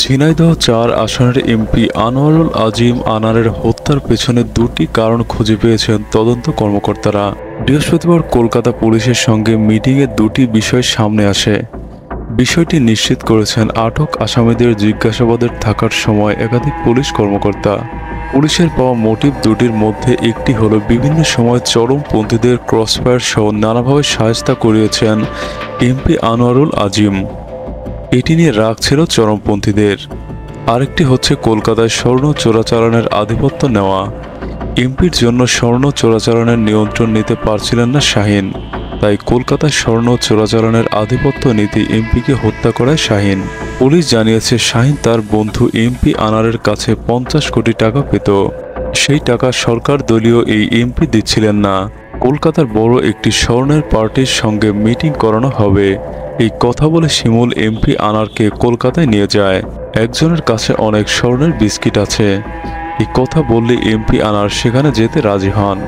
ঝিনাইদহ-৪ আসনের এমপি আনোয়ারুল আজিম আনারের হত্যার পেছনে দুটি কারণ খুঁজে পেয়েছেন তদন্ত কর্মকর্তারা। বৃহস্পতিবার কলকাতা পুলিশের সঙ্গে মিটিংয়ে দুটি বিষয় সামনে আসে। বিষয়টি নিশ্চিত করেছেন আটক আসামিদের জিজ্ঞাসাবাদের থাকার সময় একাধিক পুলিশ কর্মকর্তা। পুলিশের পাওয়া মোটিভ দুটির মধ্যে একটি হলো বিভিন্ন সময় চরমপন্থীদের ক্রসফায়ার সহ নানাভাবে শায়েস্তা করিয়েছেন এমপি আনোয়ারুল আজিম। এটি নিয়ে রাগ ছিল চরমপন্থীদের। আরেকটি হচ্ছে কলকাতায় স্বর্ণ চোরাচালানের আধিপত্য নেওয়া। এমপির জন্য স্বর্ণ চোরাচালানের নিয়ন্ত্রণ নিতে পারছিলেন না শাহীন, তাই কলকাতায় স্বর্ণ চোরাচালানের আধিপত্য নিতে এমপিকে হত্যা করায় শাহীন। পুলিশ জানিয়েছে শাহীন তার বন্ধু এমপি আনারের কাছে 50 কোটি টাকা পেত। সেই টাকা সরকার দলীয় এই এমপি দিচ্ছিলেন না। কলকাতার বড় একটি স্বর্ণের পার্টির সঙ্গে মিটিং করানো হবে, এই কথা বলে শিমুল এমপি আনারকে কলকাতায় নিয়ে যায়। একজনের কাছে অনেক স্বর্ণের বিস্কিট আছে, এই কথা বললে এমপি আনার সেখানে যেতে রাজি হন।